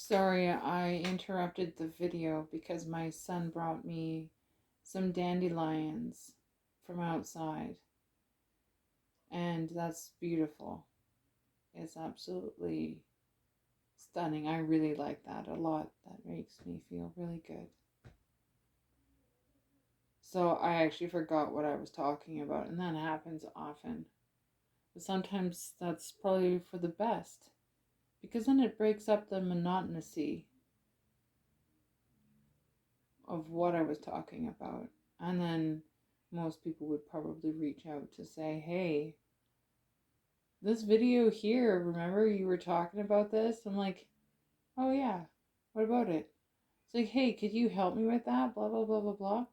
Sorry, I interrupted the video because my son brought me some dandelions from outside, and that's beautiful. It's absolutely stunning. I really like that a lot. That makes me feel really good. So I actually forgot what I was talking about, and that happens often. But sometimes that's probably for the best because then it breaks up the monotony of what I was talking about. And then most people would probably reach out to say, hey, this video here, remember you were talking about this? I'm like, oh yeah, what about it? It's like, hey, could you help me with that? Blah, blah, blah, blah, blah.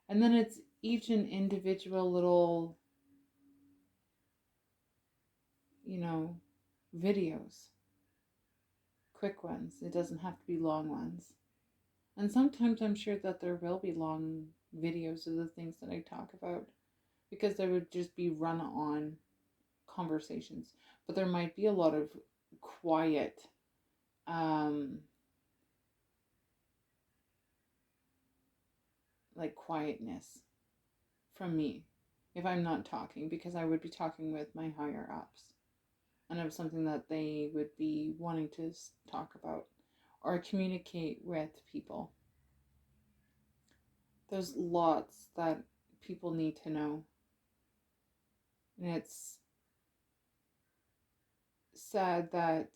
And then it's each an individual little, you know, videos, quick ones. It doesn't have to be long ones. And sometimes I'm sure that there will be long videos of the things that I talk about because there would just be run on conversations. But there might be a lot of quiet, um, like quietness from me if I'm not talking because I would be talking with my higher ups and of something that they would be wanting to talk about or communicate with people. There's lots that people need to know. And it's sad that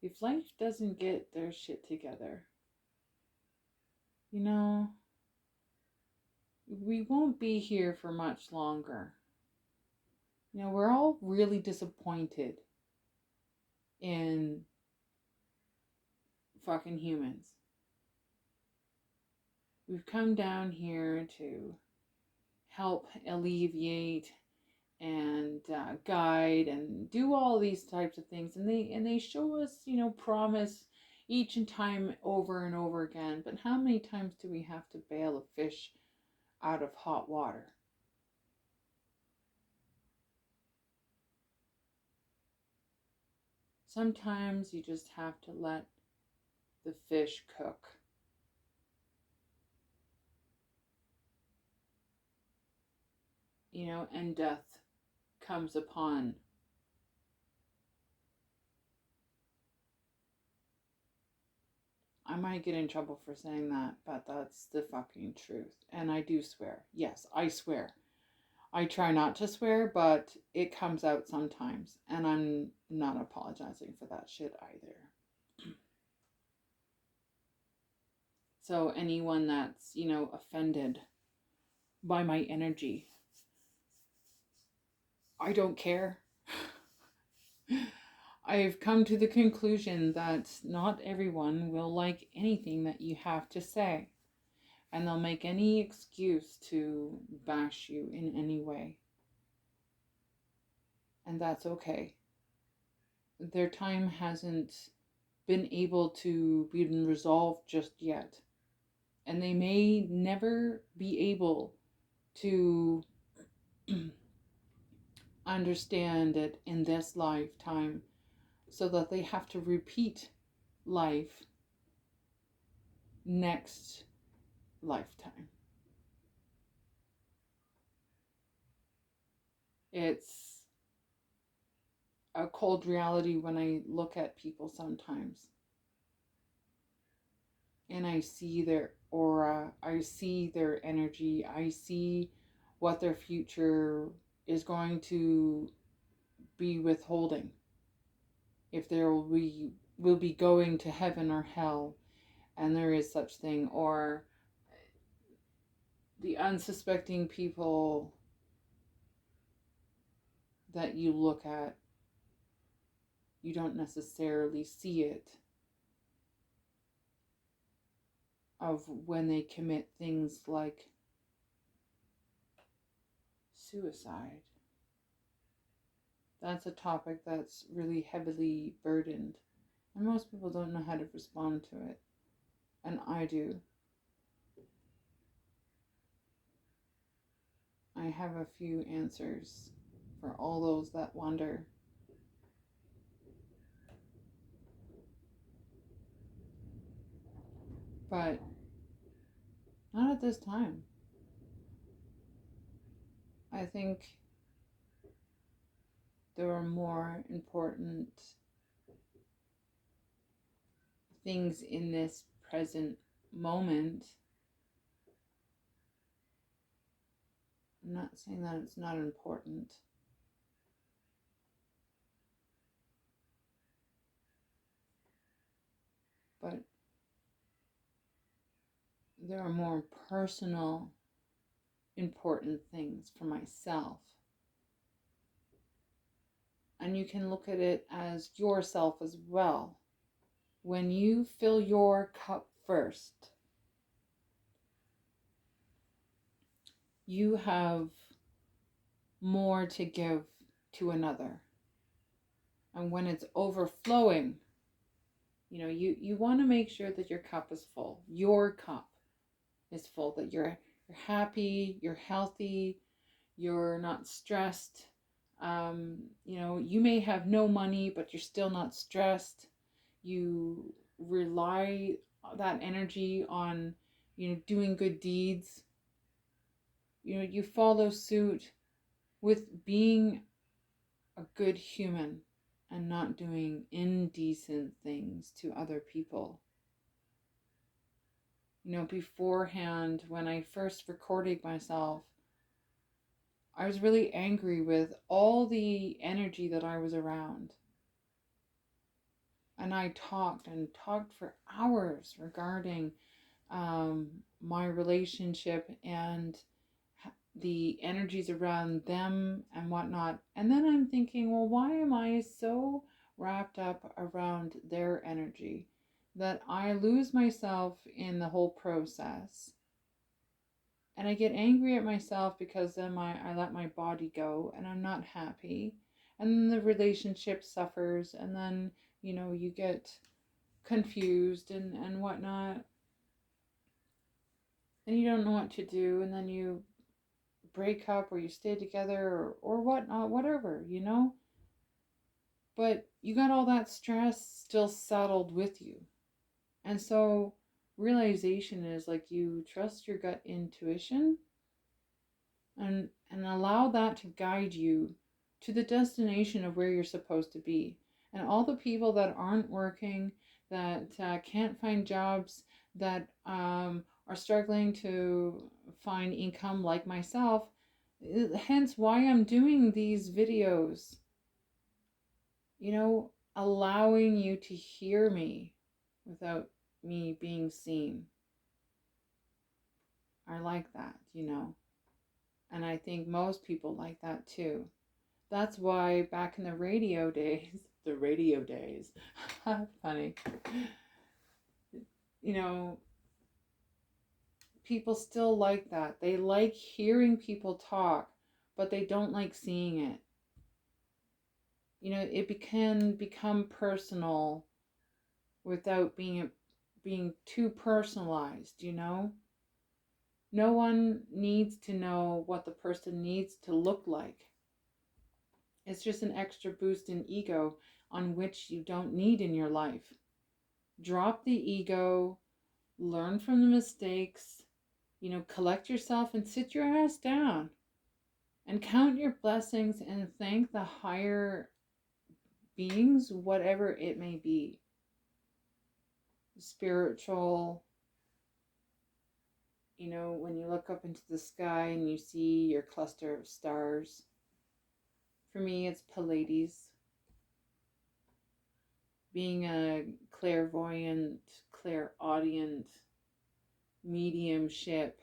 if life doesn't get their shit together, you know, we won't be here for much longer. You know, we're all really disappointed in fucking humans. We've come down here to help alleviate and guide and do all these types of things, and they show us, you know, promise each and time over and over again. But how many times do we have to bail a fish out of hot water? Sometimes you just have to let the fish cook. You know, and death comes upon. I might get in trouble for saying that, but that's the fucking truth. And I do swear. Yes, I swear. I try not to swear, but it comes out sometimes. And I'm not apologizing for that shit either. So anyone that's, you know, offended by my energy, I don't care. I've come to the conclusion that not everyone will like anything that you have to say, and they'll make any excuse to bash you in any way. And that's okay. Their time hasn't been able to be resolved just yet. And they may never be able to understand it in this lifetime, so that they have to repeat life next lifetime. It's a cold reality when I look at people sometimes and I see their aura, I see their energy, I see what their future is going to be withholding. If there will be going to heaven or hell, and there is such thing, or the unsuspecting people that you look at, you don't necessarily see it of when they commit things like suicide. That's a topic that's really heavily burdened, and most people don't know how to respond to it, and I do. I have a few answers for all those that wonder. But not at this time. I think there are more important things in this present moment. I'm not saying that it's not important, but there are more personal, important things for myself. And you can look at it as yourself as well. When you fill your cup first, you have more to give to another. And when it's overflowing, you want to make sure that your cup is full. Your cup is full, that you're happy, you're healthy, you're not stressed. You may have no money, but you're still not stressed. You rely that energy on, doing good deeds. You follow suit with being a good human and not doing indecent things to other people. Beforehand, when I first recorded myself, I was really angry with all the energy that I was around. And I talked for hours regarding my relationship and the energies around them and whatnot. And then I'm thinking, well, why am I so wrapped up around their energy that I lose myself in the whole process? And I get angry at myself because then I let my body go and I'm not happy. And then the relationship suffers, and then, you get confused and whatnot. And you don't know what to do, and then you break up or you stay together or whatnot, whatever, But you got all that stress still settled with you. And so realization is like you trust your gut intuition and allow that to guide you to the destination of where you're supposed to be. And all the people that aren't working, that can't find jobs, that are struggling to find income like myself, hence why I'm doing these videos, allowing you to hear me without me being seen. I like that. And I think most people like that too. That's why back in the radio days, funny, people still like that. They like hearing people talk, but they don't like seeing it. It can become personal without being too personalized. No one needs to know what the person needs to look like. It's just an extra boost in ego on which you don't need in your life. Drop the ego, learn from the mistakes, collect yourself and sit your ass down and count your blessings and thank the higher beings, whatever it may be. Spiritual, when you look up into the sky and you see your cluster of stars. For me, it's Pleiades. Being a clairvoyant, clairaudient, mediumship,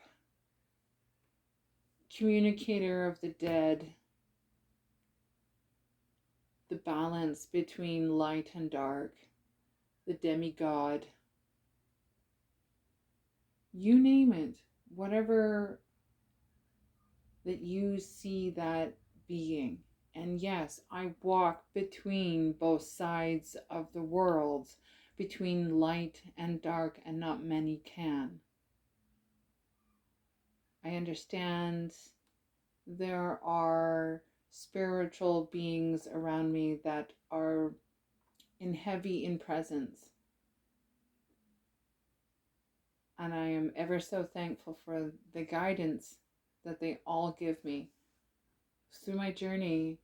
communicator of the dead, the balance between light and dark, the demigod, you name it, whatever that you see that being. And yes, I walk between both sides of the world, between light and dark, and not many can. I understand there are spiritual beings around me that are heavy in presence. And I am ever so thankful for the guidance that they all give me through my journey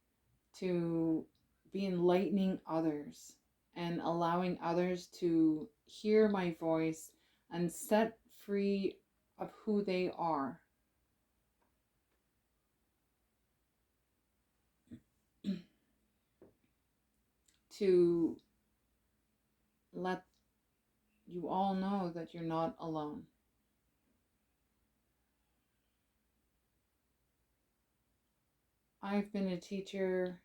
to be enlightening others and allowing others to hear my voice and set free of who they are. To let you all know that you're not alone. I've been a teacher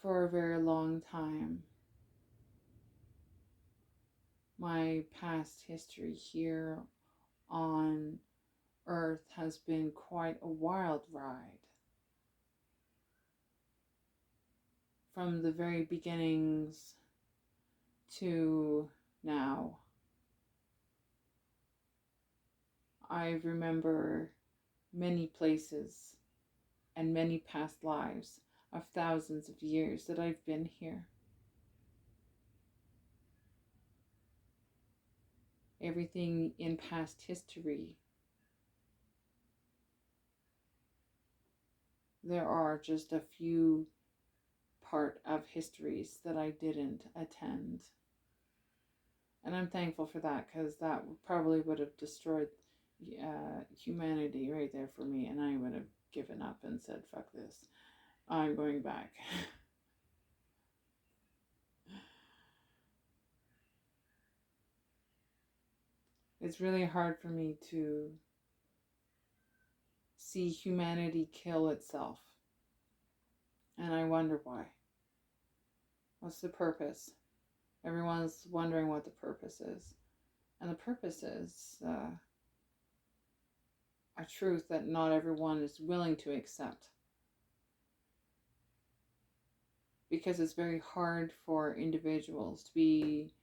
for a very long time. My past history here on Earth has been quite a wild ride. From the very beginnings to now. I remember many places and many past lives of thousands of years that I've been here. Everything in past history. There are just a few part of histories that I didn't attend. And I'm thankful for that, because that probably would have destroyed humanity right there for me, and I would have given up and said, fuck this, I'm going back. It's really hard for me to see humanity kill itself. And I wonder why. What's the purpose? Everyone's wondering what the purpose is. And the purpose is a truth that not everyone is willing to accept. Because it's very hard for individuals to be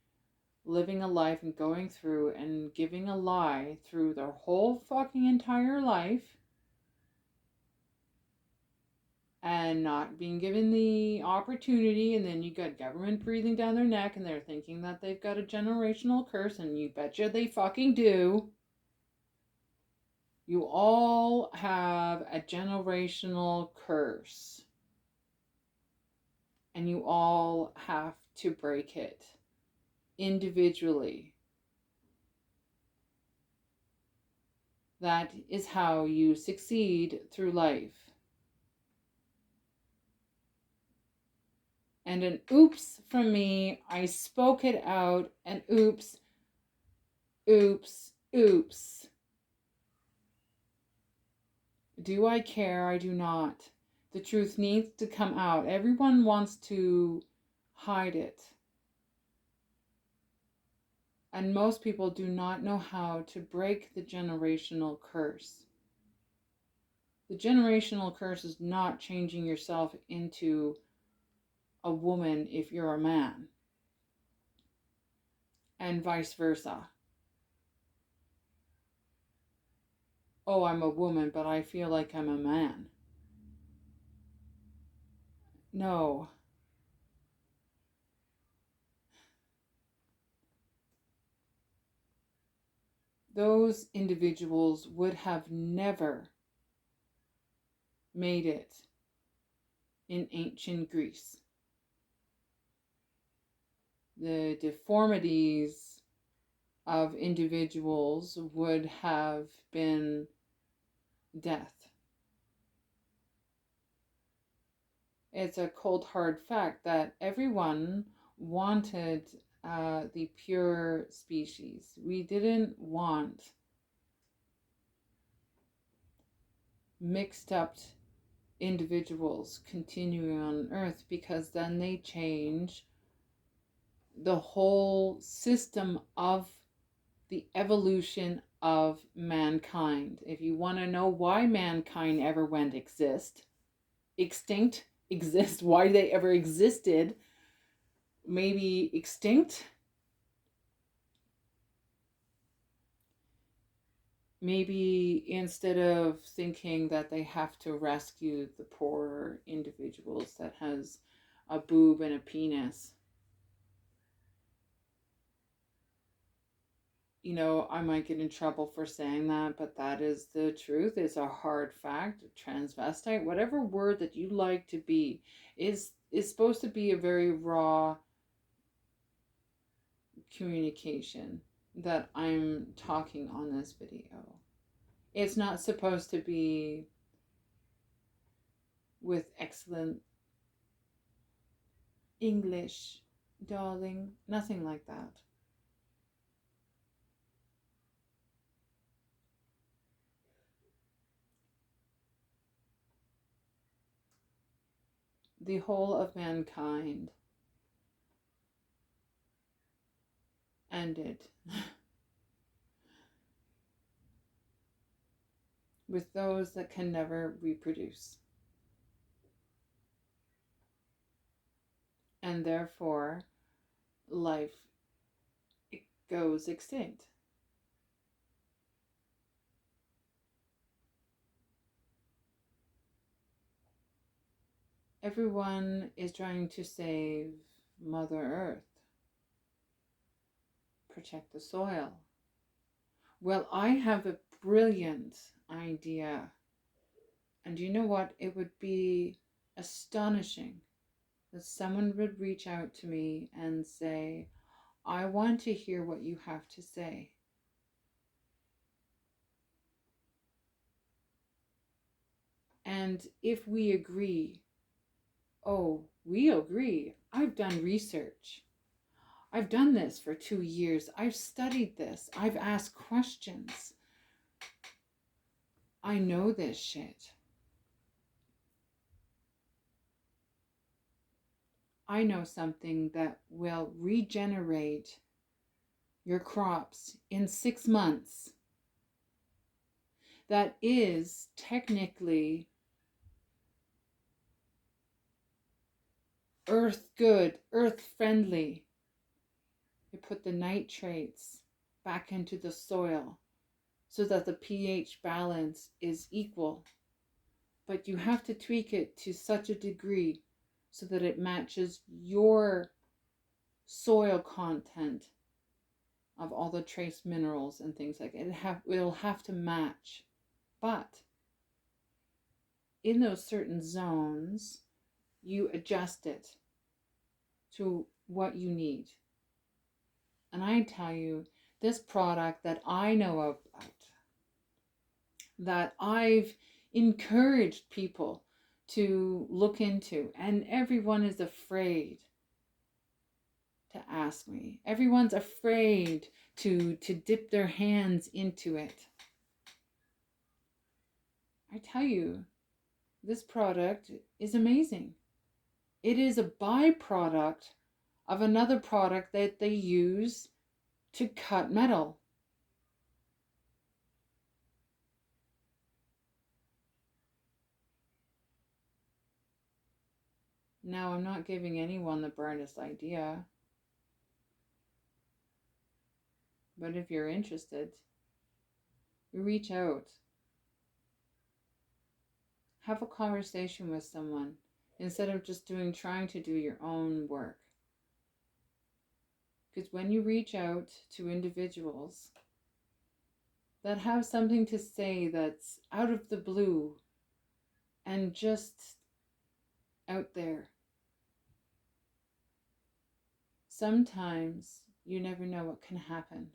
living a life and going through and giving a lie through their whole fucking entire life and not being given the opportunity, and then you got government breathing down their neck and they're thinking that they've got a generational curse, and you betcha they fucking do. You all have a generational curse, and you all have to break it individually. That is how you succeed through life. And an oops from me, I spoke it out, and oops, oops, oops. Do I care? I do not. The truth needs to come out. Everyone wants to hide it. And most people do not know how to break the generational curse. The generational curse is not changing yourself into a woman if you're a man. And vice versa. Oh, I'm a woman, but I feel like I'm a man. No. Those individuals would have never made it in ancient Greece. The deformities of individuals would have been death. It's a cold hard fact that everyone wanted the pure species. We didn't want mixed up individuals continuing on Earth, because then they change the whole system of the evolution of mankind. If you want to know why mankind ever went extinct, why they ever existed, maybe extinct, maybe instead of thinking that they have to rescue the poor individuals that has a boob and a penis, I might get in trouble for saying that, but that is the truth. It's a hard fact. Transvestite, whatever word that you like to be, is supposed to be a very raw communication that I'm talking on this video. It's not supposed to be with excellent English, darling. Nothing like that. The whole of mankind ended with those that can never reproduce. And therefore, life goes extinct. Everyone is trying to save Mother Earth, protect the soil. Well, I have a brilliant idea. And you know what? It would be astonishing that someone would reach out to me and say, I want to hear what you have to say. And if we agree, oh, we agree. I've done research. I've done this for 2 years. I've studied this. I've asked questions. I know this shit. I know something that will regenerate your crops in 6 months. That is technically earth good, earth friendly. You put the nitrates back into the soil so that the pH balance is equal. But you have to tweak it to such a degree so that it matches your soil content of all the trace minerals and things like that. It'll have to match. But in those certain zones, you adjust it to what you need. And I tell you, this product that I know about, that I've encouraged people to look into, and everyone is afraid to ask me. Everyone's afraid to dip their hands into it. I tell you, this product is amazing. It is a byproduct of another product that they use to cut metal. Now, I'm not giving anyone the brightest idea, but if you're interested, reach out. Have a conversation with someone instead of just trying to do your own work. Because when you reach out to individuals that have something to say that's out of the blue and just out there, sometimes you never know what can happen.